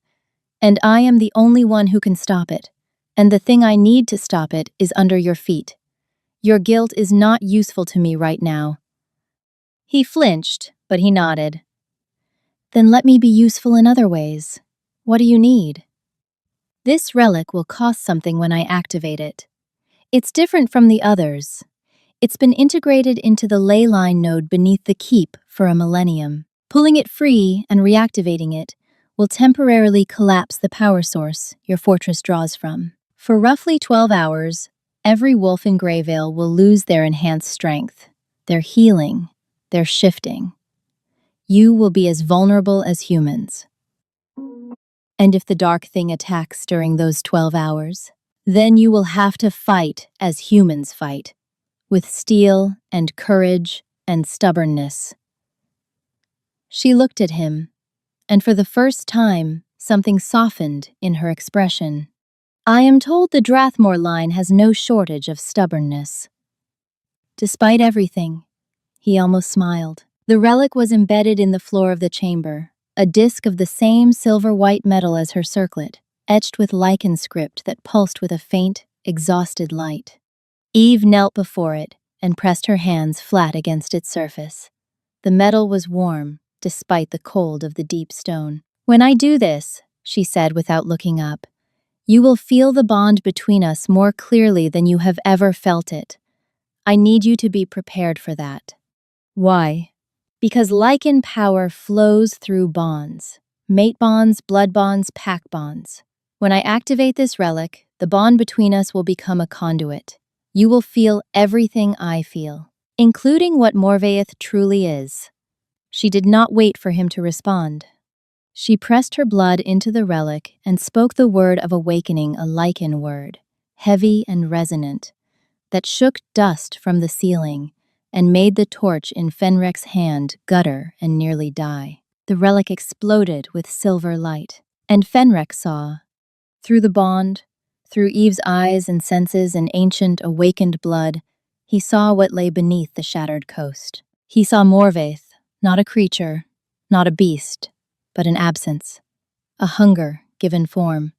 and I am the only one who can stop it, and the thing I need to stop it is under your feet. Your guilt is not useful to me right now." He flinched, but he nodded. "Then let me be useful in other ways. What do you need?" "This relic will cost something when I activate it. It's different from the others. It's been integrated into the ley line node beneath the keep for a millennium. Pulling it free and reactivating it will temporarily collapse the power source your fortress draws from. For roughly 12 hours, every wolf in Greyvale will lose their enhanced strength, their healing, their shifting. You will be as vulnerable as humans. And if the dark thing attacks during those 12 hours, then you will have to fight as humans fight, with steel and courage and stubbornness." She looked at him, and for the first time, something softened in her expression. "I am told the Drathmore line has no shortage of stubbornness." Despite everything, he almost smiled. The relic was embedded in the floor of the chamber, a disk of the same silver-white metal as her circlet, etched with lichen script that pulsed with a faint, exhausted light. Eve knelt before it and pressed her hands flat against its surface. The metal was warm, despite the cold of the deep stone. "When I do this," she said without looking up, "you will feel the bond between us more clearly than you have ever felt it. I need you to be prepared for that." "Why?" "Because lichen power flows through bonds. Mate bonds, blood bonds, pack bonds. When I activate this relic, the bond between us will become a conduit. You will feel everything I feel, including what Morvaeth truly is." She did not wait for him to respond. She pressed her blood into the relic and spoke the word of awakening, a lichen word, heavy and resonant, that shook dust from the ceiling and made the torch in Fenrek's hand gutter and nearly die. The relic exploded with silver light, and Fenrek saw, through the bond, through Eve's eyes and senses and ancient awakened blood, he saw what lay beneath the shattered coast. He saw Morvaeth, not a creature, not a beast, but an absence, a hunger given form,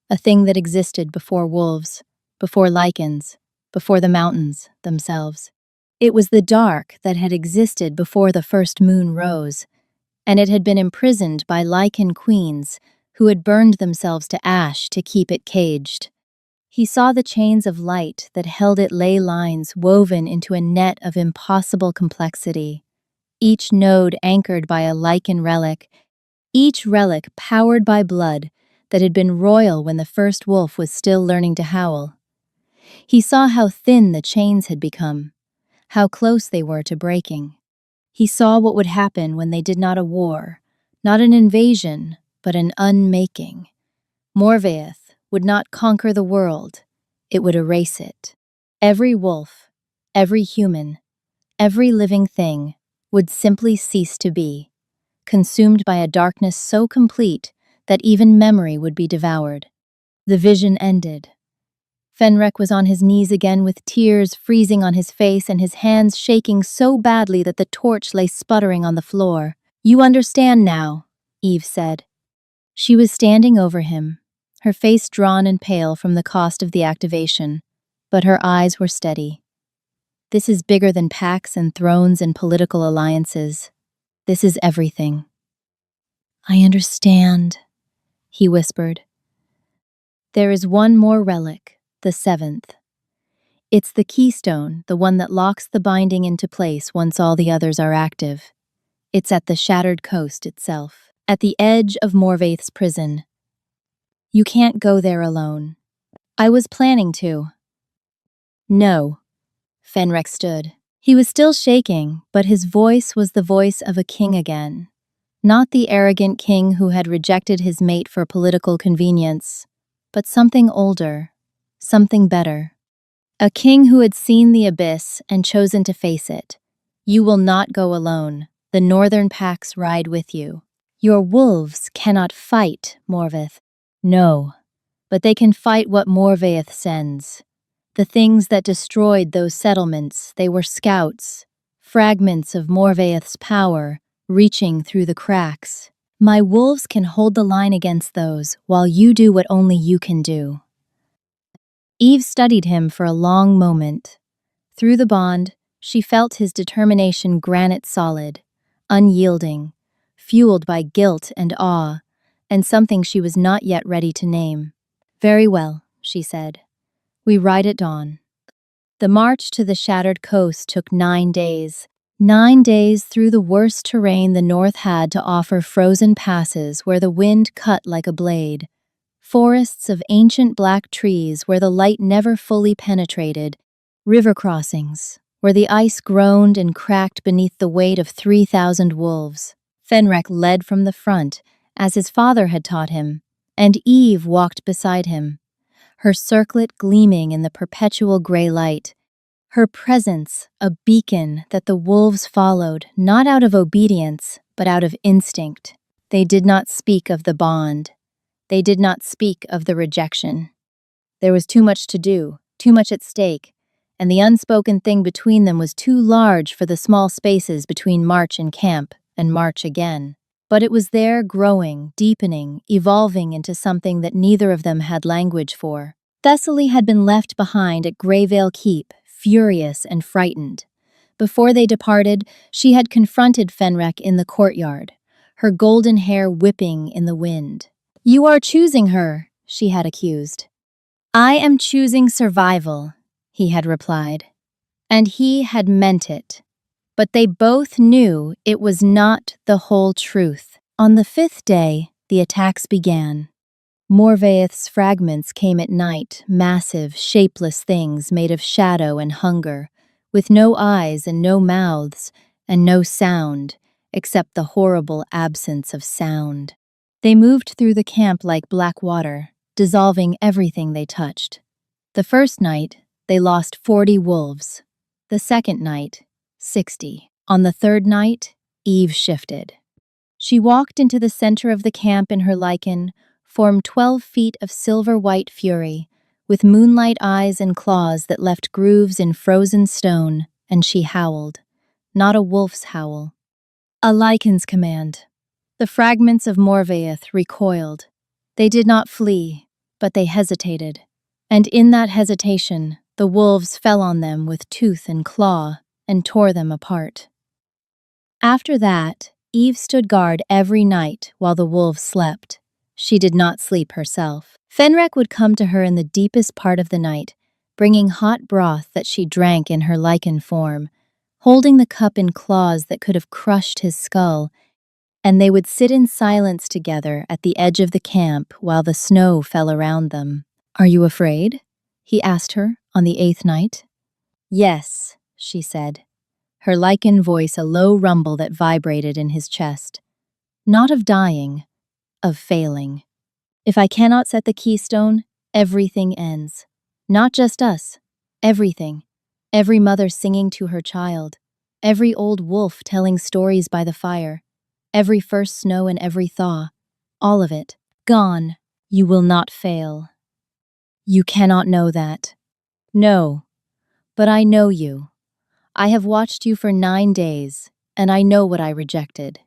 a thing that existed before wolves, before lichens, before the mountains themselves. It was the dark that had existed before the first moon rose, and it had been imprisoned by lichen queens who had burned themselves to ash to keep it caged. He saw the chains of light that held it ley lines woven into a net of impossible complexity, each node anchored by a lichen relic, each relic powered by blood that had been royal when the first wolf was still learning to howl. He saw how thin the chains had become, how close they were to breaking. He saw what would happen when they did not a war, not an invasion, but an unmaking. Morvaeth would not conquer the world, it would erase it. Every wolf, every human, every living thing would simply cease to be, consumed by a darkness so complete that even memory would be devoured. The vision ended. Fenrek was on his knees again with tears freezing on his face and his hands shaking so badly that the torch lay sputtering on the floor. "You understand now," Eve said. She was standing over him, her face drawn and pale from the cost of the activation, but her eyes were steady. "This is bigger than pacts and thrones and political alliances. This is everything." "I understand," he whispered. "There is one more relic, the seventh. It's the keystone, the one that locks the binding into place once all the others are active. It's at the shattered coast itself, at the edge of Morvaeth's prison. You can't go there alone. I was planning to." "No." Fenrek stood. He was still shaking, but his voice was the voice of a king again. Not the arrogant king who had rejected his mate for political convenience, but something older, something better. A king who had seen the abyss and chosen to face it. "You will not go alone. The northern packs ride with you. Your wolves cannot fight Morvaeth. No, but they can fight what Morvaeth sends. The things that destroyed those settlements, they were scouts, fragments of Morvaeth's power, reaching through the cracks. My wolves can hold the line against those, while you do what only you can do." Eve studied him for a long moment. Through the bond, she felt his determination granite solid, unyielding, fueled by guilt and awe, and something she was not yet ready to name. "Very well," she said. "We ride at dawn." The march to the shattered coast took 9 days. 9 days through the worst terrain the north had to offer, frozen passes where the wind cut like a blade, forests of ancient black trees where the light never fully penetrated, river crossings where the ice groaned and cracked beneath the weight of 3,000 wolves. Fenrek led from the front, as his father had taught him, and Eve walked beside him, her circlet gleaming in the perpetual gray light, her presence a beacon that the wolves followed, not out of obedience, but out of instinct. They did not speak of the bond. They did not speak of the rejection. There was too much to do, too much at stake, and the unspoken thing between them was too large for the small spaces between march and camp, and march again. But it was there, growing, deepening, evolving into something that neither of them had language for. Thessaly had been left behind at Greyvale Keep, furious and frightened. Before they departed, she had confronted Fenrek in the courtyard, her golden hair whipping in the wind. "You are choosing her," she had accused. "I am choosing survival," he had replied. And he had meant it. But they both knew it was not the whole truth. On the 5th day, the attacks began. Morvaeth's fragments came at night, massive, shapeless things made of shadow and hunger, with no eyes and no mouths, and no sound, except the horrible absence of sound. They moved through the camp like black water, dissolving everything they touched. The first night, they lost 40 wolves. The second night, 60. On the third night, Eve shifted. She walked into the center of the camp in her lichen, formed 12 feet of silver-white fury, with moonlight eyes and claws that left grooves in frozen stone, and she howled. Not a wolf's howl. A lichen's command. The fragments of Morvaeth recoiled. They did not flee, but they hesitated. And in that hesitation, the wolves fell on them with tooth and claw and tore them apart. After that, Eve stood guard every night while the wolves slept. She did not sleep herself. Fenrek would come to her in the deepest part of the night, bringing hot broth that she drank in her lichen form, holding the cup in claws that could have crushed his skull, and they would sit in silence together at the edge of the camp while the snow fell around them. "Are you afraid?" he asked her on the 8th night. "Yes," she said, her lichen voice a low rumble that vibrated in his chest. "Not of dying, of failing. If I cannot set the keystone, everything ends. Not just us, everything. Every mother singing to her child, every old wolf telling stories by the fire, every first snow and every thaw, all of it, gone. You will not fail. You cannot know that. No, but I know you. I have watched you for 9 days, and I know what I rejected.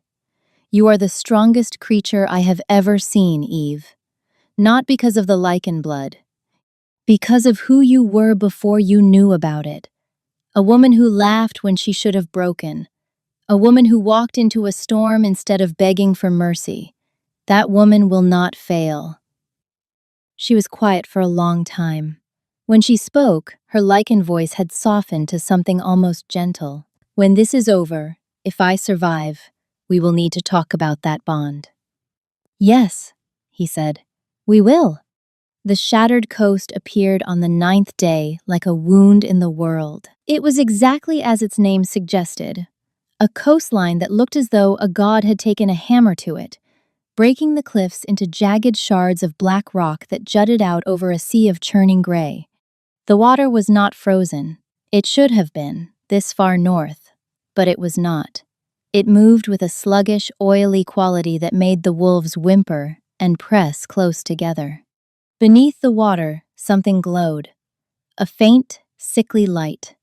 You are the strongest creature I have ever seen, Eve. Not because of the lichen blood. Because of who you were before you knew about it. A woman who laughed when she should have broken. A woman who walked into a storm instead of begging for mercy. That woman will not fail." She was quiet for a long time. When she spoke, her lichen voice had softened to something almost gentle. "When this is over, if I survive, we will need to talk about that bond." "Yes," he said, "we will." The shattered coast appeared on the 9th day like a wound in the world. It was exactly as its name suggested, a coastline that looked as though a god had taken a hammer to it, breaking the cliffs into jagged shards of black rock that jutted out over a sea of churning gray. The water was not frozen. It should have been, this far north, but it was not. It moved with a sluggish, oily quality that made the wolves whimper and press close together. Beneath the water, something glowed. A faint, sickly light,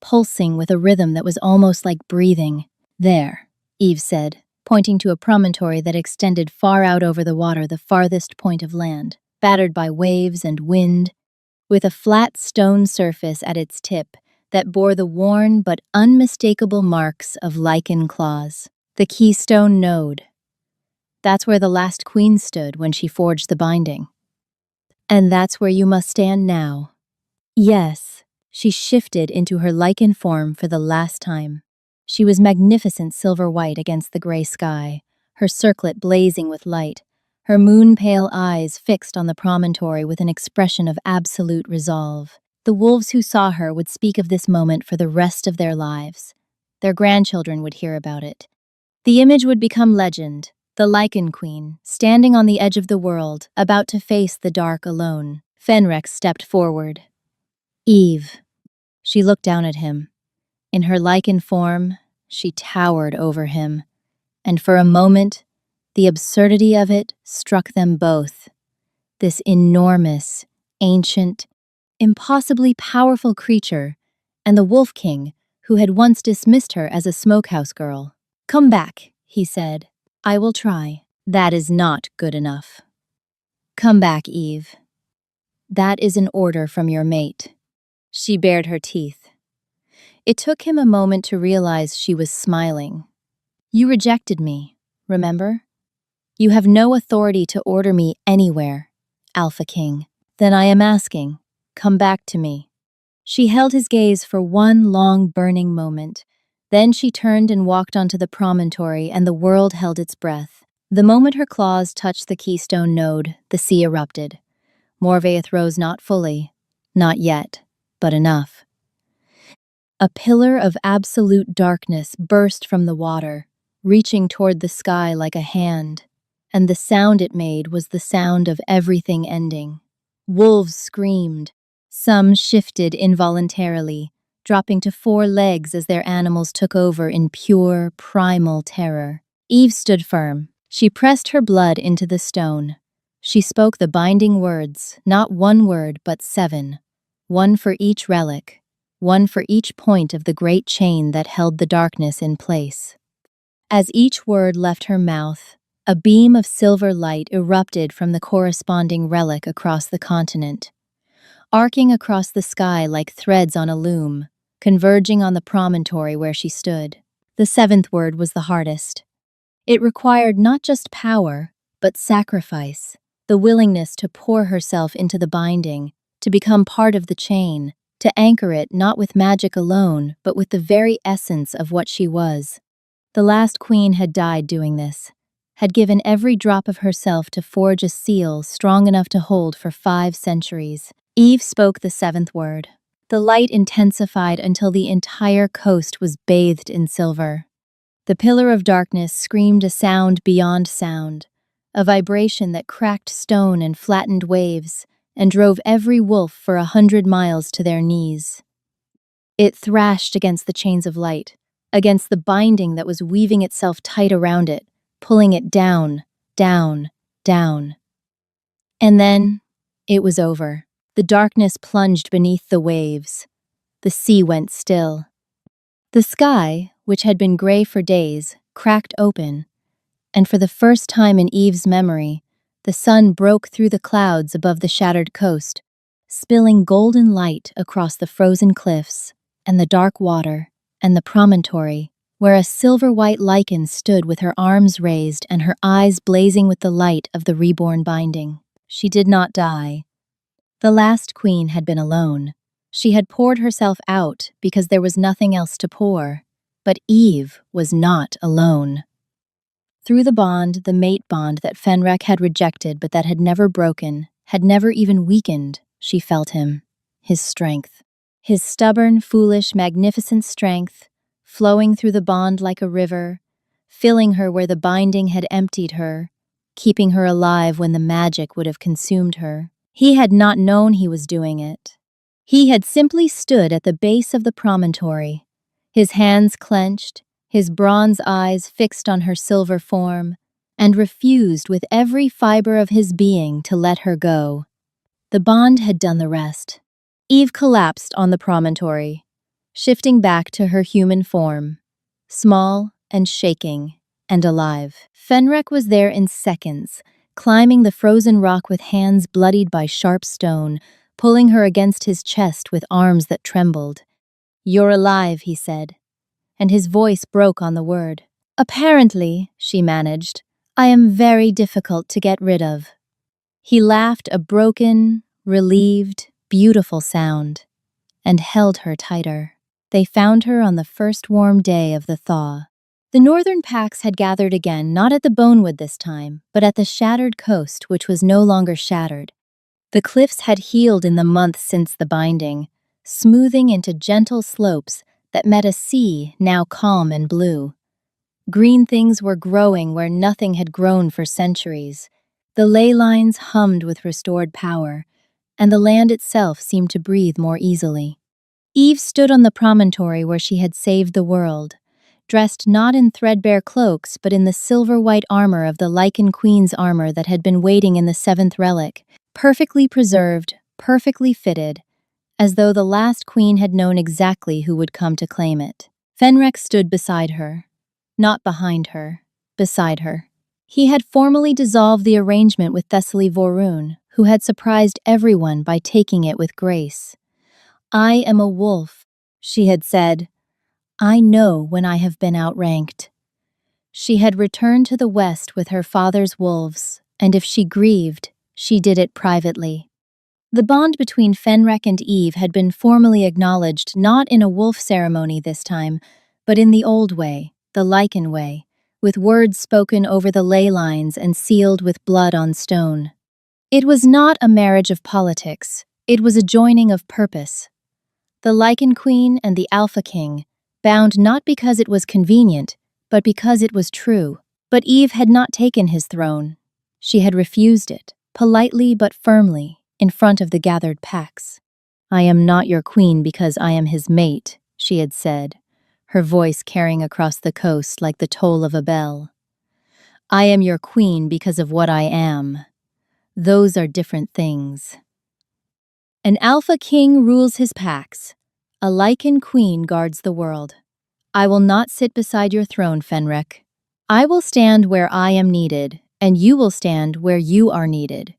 pulsing with a rhythm that was almost like breathing. "There," Eve said, pointing to a promontory that extended far out over the water, the farthest point of land, battered by waves and wind, with a flat stone surface at its tip that bore the worn but unmistakable marks of lichen claws. "The keystone node. That's where the last queen stood when she forged the binding. And that's where you must stand now." Yes, she shifted into her lichen form for the last time. She was magnificent silver-white against the gray sky, her circlet blazing with light, her moon-pale eyes fixed on the promontory with an expression of absolute resolve. The wolves who saw her would speak of this moment for the rest of their lives. Their grandchildren would hear about it. The image would become legend, the lichen queen, standing on the edge of the world, about to face the dark alone. Fenrek stepped forward. "Eve." She looked down at him. In her lichen form, she towered over him, and for a moment, the absurdity of it struck them both. This enormous, ancient, impossibly powerful creature, and the Wolf King, who had once dismissed her as a smokehouse girl. "Come back," he said. "I will try." "That is not good enough." "Come back, Eve." That is an order from your mate." She bared her teeth. It took him a moment to realize she was smiling. "You rejected me, remember? You have no authority to order me anywhere, Alpha King. Then I am asking, come back to me." She held his gaze for one long, burning moment. Then she turned and walked onto the promontory, and the world held its breath. The moment her claws touched the keystone node, the sea erupted. Morvaeth rose not fully, not yet, but enough. A pillar of absolute darkness burst from the water, reaching toward the sky like a hand, and the sound it made was the sound of everything ending. Wolves screamed. Some shifted involuntarily, dropping to 4 legs as their animals took over in pure, primal terror. Eve stood firm. She pressed her blood into the stone. She spoke the binding words, not 1 word, but 7. 1 for each relic, 1 for each point of the great chain that held the darkness in place. As each word left her mouth, a beam of silver light erupted from the corresponding relic across the continent, arcing across the sky like threads on a loom, converging on the promontory where she stood. The 7th word was the hardest. It required not just power, but sacrifice, the willingness to pour herself into the binding, to become part of the chain, to anchor it not with magic alone, but with the very essence of what she was. The last queen had died doing this, had given every drop of herself to forge a seal strong enough to hold for 5 centuries. Eve spoke the 7th word. The light intensified until the entire coast was bathed in silver. The pillar of darkness screamed a sound beyond sound, a vibration that cracked stone and flattened waves, and drove every wolf for 100 miles to their knees. It thrashed against the chains of light, against the binding that was weaving itself tight around it, pulling it down, down, down. And then, it was over. The darkness plunged beneath the waves. The sea went still. The sky, which had been gray for days, cracked open, and for the first time in Eve's memory, the sun broke through the clouds above the shattered coast, spilling golden light across the frozen cliffs, and the dark water, and the promontory, where a silver-white lichen stood with her arms raised and her eyes blazing with the light of the reborn binding. She did not die. The last queen had been alone. She had poured herself out because there was nothing else to pour. But Eve was not alone. Through the mate bond that Fenrek had rejected but that had never broken, had never even weakened, she felt him, his strength. His stubborn, foolish, magnificent strength, flowing through the bond like a river, filling her where the binding had emptied her, keeping her alive when the magic would have consumed her. He had not known he was doing it. He had simply stood at the base of the promontory, his hands clenched, his bronze eyes fixed on her silver form, and refused with every fiber of his being to let her go. The bond had done the rest. Eve collapsed on the promontory, shifting back to her human form, small and shaking and alive. Fenrek was there in seconds, climbing the frozen rock with hands bloodied by sharp stone, pulling her against his chest with arms that trembled. "You're alive," he said, and his voice broke on the word. "Apparently," she managed, "I am very difficult to get rid of." He laughed a broken, relieved, beautiful sound, and held her tighter. They found her on the first warm day of the thaw. The northern packs had gathered again, not at the Bonewood this time, but at the shattered coast, which was no longer shattered. The cliffs had healed in the months since the binding, smoothing into gentle slopes that met a sea now calm and blue. Green things were growing where nothing had grown for centuries. The ley lines hummed with restored power, and the land itself seemed to breathe more easily. Eve stood on the promontory where she had saved the world, dressed not in threadbare cloaks but in the silver-white armor of the Lichen Queen's armor that had been waiting in the 7th relic, perfectly preserved, perfectly fitted, as though the last queen had known exactly who would come to claim it. Fenrek stood beside her, not behind her, beside her. He had formally dissolved the arrangement with Thessaly Vorun, who had surprised everyone by taking it with grace. "I am a wolf," she had said. "I know when I have been outranked." She had returned to the West with her father's wolves, and if she grieved, she did it privately. The bond between Fenrek and Eve had been formally acknowledged not in a wolf ceremony this time, but in the old way, the Lycan way, with words spoken over the ley lines and sealed with blood on stone. It was not a marriage of politics, it was a joining of purpose. The Lycan Queen and the Alpha King, bound not because it was convenient, but because it was true. But Eve had not taken his throne. She had refused it, politely but firmly, in front of the gathered packs. "I am not your queen because I am his mate," she had said, her voice carrying across the coast like the toll of a bell. "I am your queen because of what I am. Those are different things." An Alpha King rules his packs. A Lycan Queen guards the world. "I will not sit beside your throne, Fenrek. I will stand where I am needed, and you will stand where you are needed.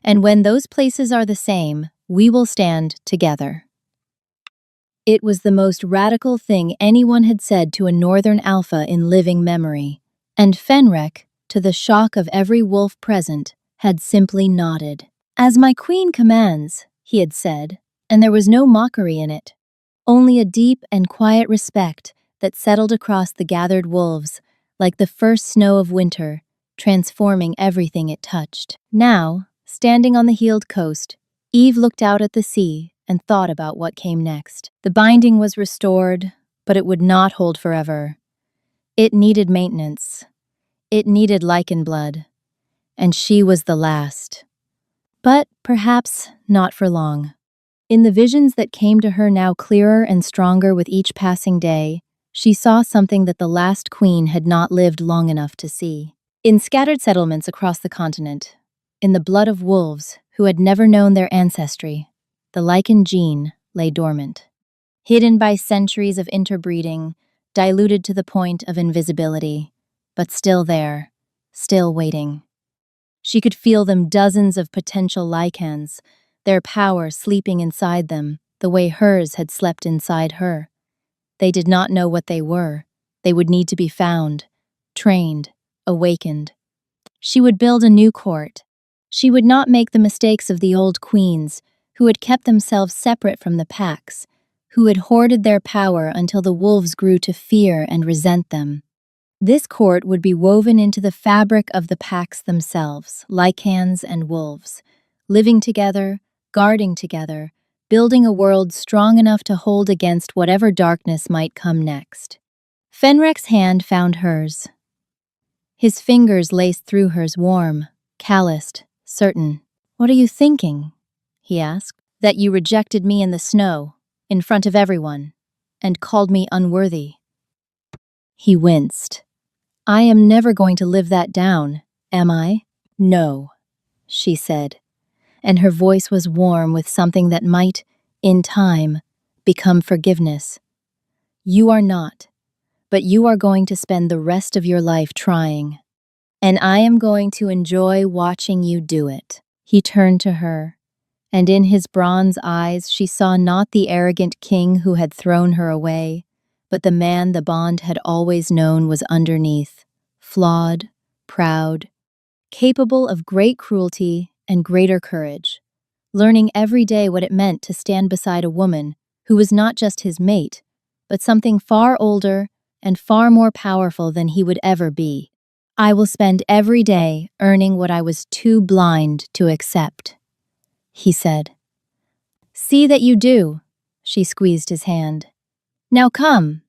And when those places are the same, we will stand together." It was the most radical thing anyone had said to a Northern Alpha in living memory, and Fenrek, to the shock of every wolf present, had simply nodded. "As my queen commands," he had said, and there was no mockery in it, only a deep and quiet respect that settled across the gathered wolves like the first snow of winter, transforming everything it touched. Now, standing on the healed coast, Eve looked out at the sea and thought about what came next. The binding was restored, but it would not hold forever. It needed maintenance. It needed Lycan blood. And she was the last. But perhaps not for long. In the visions that came to her now clearer and stronger with each passing day, she saw something that the last queen had not lived long enough to see. In scattered settlements across the continent, in the blood of wolves who had never known their ancestry, the Lycan gene lay dormant. Hidden by centuries of interbreeding, diluted to the point of invisibility, but still there, still waiting. She could feel them, dozens of potential Lycans, their power sleeping inside them, the way hers had slept inside her. They did not know what they were. They would need to be found, trained, awakened. She would build a new court. She would not make the mistakes of the old queens, who had kept themselves separate from the packs, who had hoarded their power until the wolves grew to fear and resent them. This court would be woven into the fabric of the packs themselves, Lycans and wolves, living together, guarding together, building a world strong enough to hold against whatever darkness might come next. Fenrek's hand found hers. His fingers laced through hers, warm, calloused, certain. "What are you thinking?" he asked. "That you rejected me in the snow, in front of everyone, and called me unworthy." He winced. "I am never going to live that down, am I?" "No," she said, and her voice was warm with something that might, in time, become forgiveness. "You are not, but you are going to spend the rest of your life trying. And I am going to enjoy watching you do it." He turned to her, and in his bronze eyes she saw not the arrogant king who had thrown her away, but the man the bond had always known was underneath, flawed, proud, capable of great cruelty and greater courage, learning every day what it meant to stand beside a woman who was not just his mate, but something far older and far more powerful than he would ever be. "I will spend every day earning what I was too blind to accept," he said. "See that you do," she squeezed his hand. "Now come.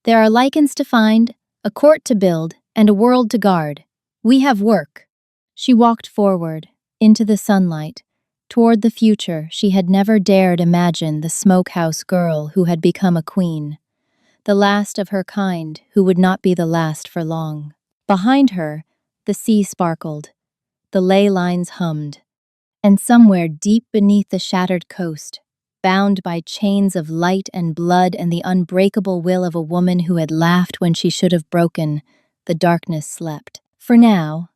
There are Lycans to find, a court to build, and a world to guard. We have work." She walked forward, into the sunlight, toward the future she had never dared imagine, the smokehouse girl who had become a queen, the last of her kind who would not be the last for long. Behind her, the sea sparkled, the ley lines hummed, and somewhere deep beneath the shattered coast, bound by chains of light and blood and the unbreakable will of a woman who had laughed when she should have broken, the darkness slept. For now,